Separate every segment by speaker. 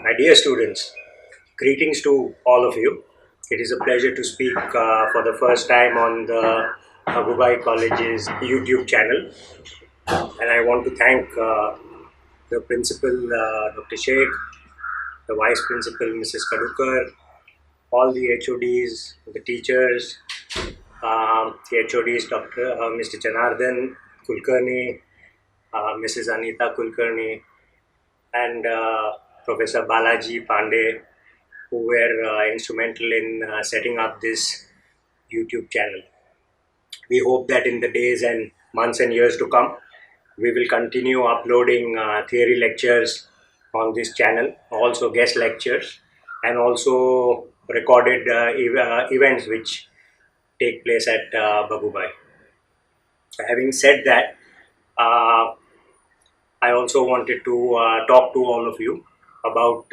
Speaker 1: My dear students, greetings to all of you. It is a pleasure to speak for the first time on the Abubai College's YouTube channel, and I want to thank the principal, Dr. Sheikh, the vice principal, Mrs. Kadukar, all the HODs, the teachers, the HODs, Mr. Janardhan Kulkarni, Mrs. Anita Kulkarni, and Professor Balaji Pandey, who were instrumental in setting up this YouTube channel. We hope that in the days and months and years to come, we will continue uploading theory lectures on this channel, also guest lectures, and also recorded events which take place at Bagubai. Having said that, uh, I also wanted to talk to all of you about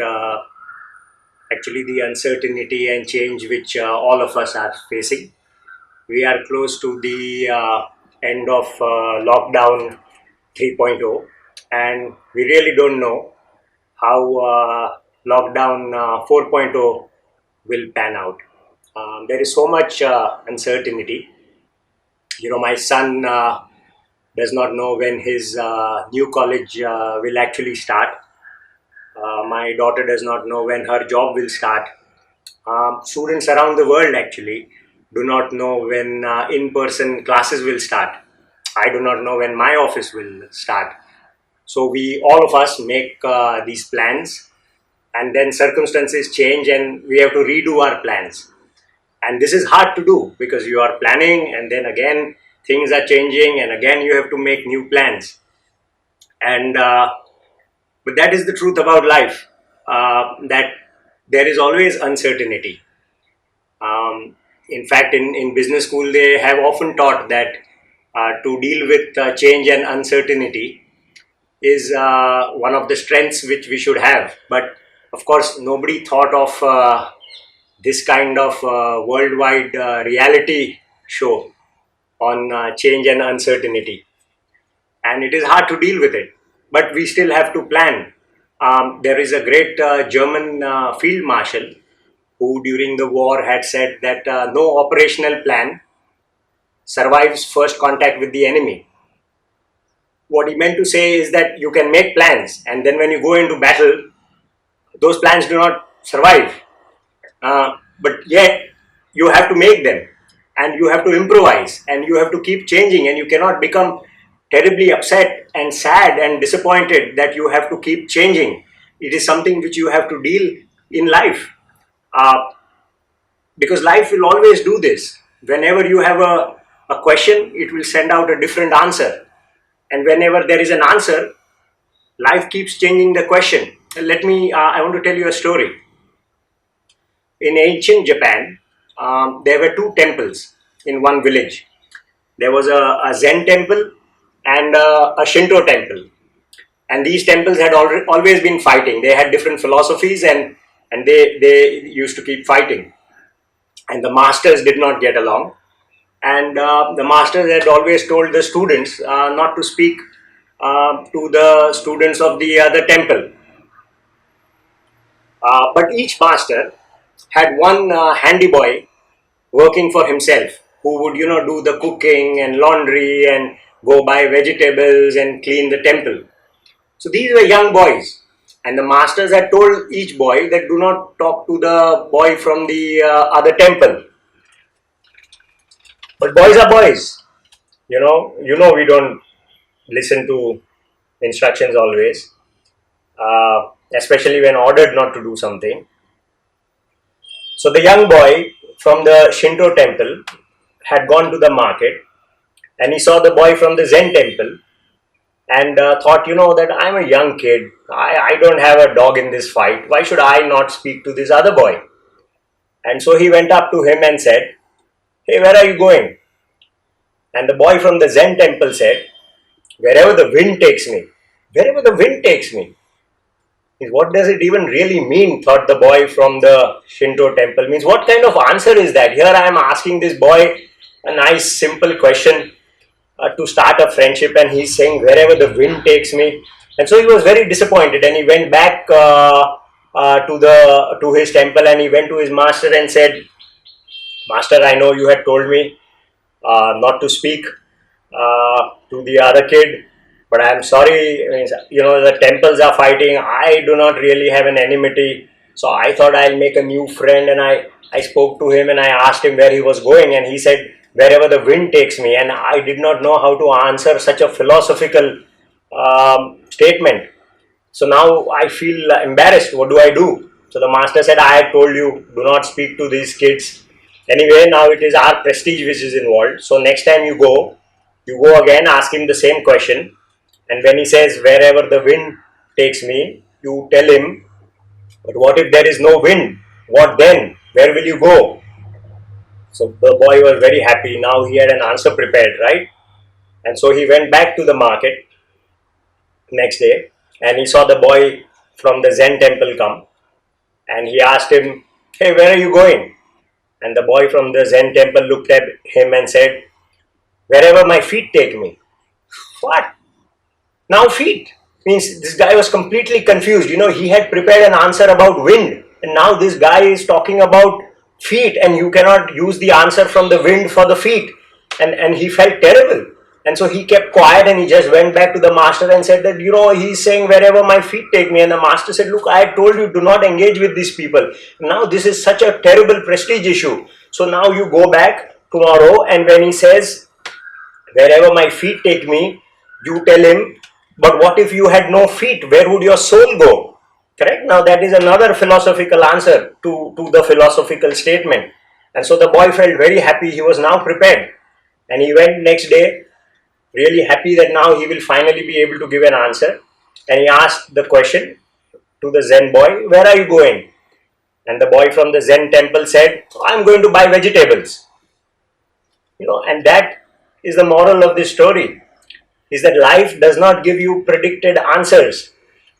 Speaker 1: actually the uncertainty and change which all of us are facing. We are close to the end of lockdown 3.0, and we really don't know how lockdown 4.0 will pan out. There is so much uncertainty. My son does not know when his new college will actually start. My daughter does not know when her job will start. Students around the world actually do not know when in-person classes will start. I do not know when my office will start. So we, all of us, make these plans, and then circumstances change and we have to redo our plans. And this is hard to do because you are planning and then again things are changing and again you have to make new plans. And but that is the truth about life, that there is always uncertainty. In fact, in business school, they have often taught that to deal with change and uncertainty is one of the strengths which we should have. But of course, nobody thought of this kind of worldwide reality show on change and uncertainty. And it is hard to deal with it, but we still have to plan. There is a great German field marshal who during the war had said that no operational plan survives first contact with the enemy. What he meant to say is that you can make plans, and then when you go into battle, those plans do not survive. But yet, you have to make them, and you have to improvise, and you have to keep changing, and you cannot become terribly upset and sad and disappointed that you have to keep changing. It is something which you have to deal in life. Uh, because life will always do this. Whenever you have a question, it will send out a different answer. And whenever there is an answer, life keeps changing the question. I want to tell you a story. In ancient Japan, there were two temples in one village. There was a Zen temple and a Shinto temple. And these temples had always been fighting. They had different philosophies, and they used to keep fighting. And the masters did not get along. And the masters had always told the students not to speak to the students of the other temple. But each master had one handy boy working for himself, who would, do the cooking and laundry and go buy vegetables and clean the temple. So these were young boys, and the masters had told each boy that do not talk to the boy from the other temple. But boys are boys, we don't listen to instructions always, especially when ordered not to do something. So the young boy from the Shinto temple had gone to the market, and he saw the boy from the Zen temple and thought, that I'm a young kid. I don't have a dog in this fight. Why should I not speak to this other boy? And so he went up to him and said, "Hey, where are you going?" And the boy from the Zen temple said, "Wherever the wind takes me." Wherever the wind takes me. What does it even really mean? Thought the boy from the Shinto temple. Means what kind of answer is that? Here I am asking this boy a nice simple question to start a friendship, and he's saying wherever the wind takes me. And so he was very disappointed, and he went back to his temple, and he went to his master and said, "Master, I know you had told me not to speak to the other kid, but I am sorry. The temples are fighting. I do not really have an enmity, so I thought I'll make a new friend." And I spoke to him and I asked him where he was going, and he said, "Wherever the wind takes me." And I did not know how to answer such a philosophical statement. So now I feel embarrassed. What do I do? So the master said, "I had told you, do not speak to these kids. Anyway, now it is our prestige which is involved. So next time you go again, ask him the same question. And when he says, wherever the wind takes me, you tell him, but what if there is no wind? What then? Where will you go?" So the boy was very happy. Now he had an answer prepared, right? And so he went back to the market next day, and he saw the boy from the Zen temple come, and he asked him, "Hey, where are you going?" And the boy from the Zen temple looked at him and said, "Wherever my feet take me." What? Now feet? Means this guy was completely confused. He had prepared an answer about wind, and now this guy is talking about feet, and you cannot use the answer from the wind for the feet. And he felt terrible. And so he kept quiet, and he just went back to the master and said that, he's saying wherever my feet take me. And the master said, "Look, I had told you, do not engage with these people. Now this is such a terrible prestige issue. So now you go back tomorrow, and when he says, wherever my feet take me, you tell him, but what if you had no feet? Where would your soul go?" Correct? Now that is another philosophical answer to the philosophical statement. And so the boy felt very happy. He was now prepared. And he went next day really happy that now he will finally be able to give an answer. And he asked the question to the Zen boy, "Where are you going?" And the boy from the Zen temple said, "I'm going to buy vegetables." And that is the moral of this story, is that life does not give you predicted answers.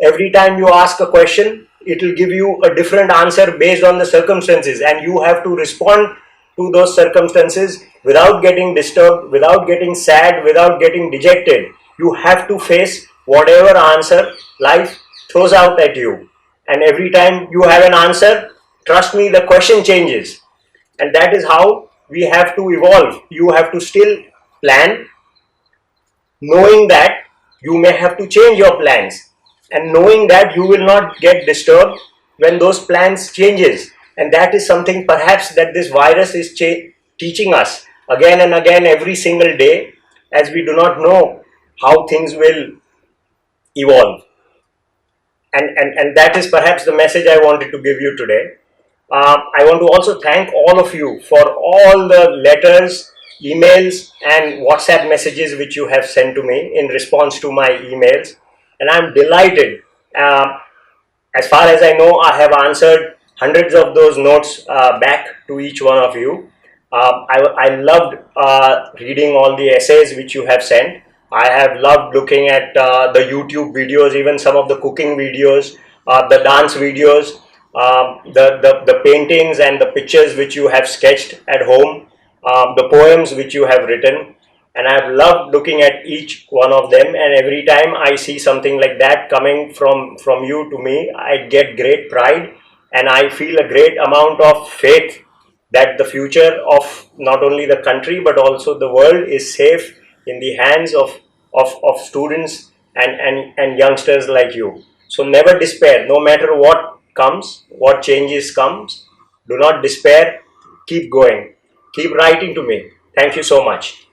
Speaker 1: Every time you ask a question, it will give you a different answer based on the circumstances, and you have to respond to those circumstances without getting disturbed, without getting sad, without getting dejected. You have to face whatever answer life throws out at you. And every time you have an answer, trust me, the question changes. And that is how we have to evolve. You have to still plan, knowing that you may have to change your plans, and knowing that you will not get disturbed when those plans changes. And that is something perhaps that this virus is teaching us again and again every single day, as we do not know how things will evolve. And that is perhaps the message I wanted to give you today. I want to also thank all of you for all the letters, emails and WhatsApp messages which you have sent to me in response to my emails. And I'm delighted. As far as I know, I have answered hundreds of those notes back to each one of you. I loved reading all the essays which you have sent. I have loved looking at the YouTube videos, even some of the cooking videos, the dance videos, the paintings and the pictures which you have sketched at home, the poems which you have written. And I've loved looking at each one of them, and every time I see something like that coming from you to me, I get great pride, and I feel a great amount of faith that the future of not only the country but also the world is safe in the hands of students and youngsters like you. So never despair, no matter what comes, what changes comes, do not despair, keep going, keep writing to me. Thank you so much.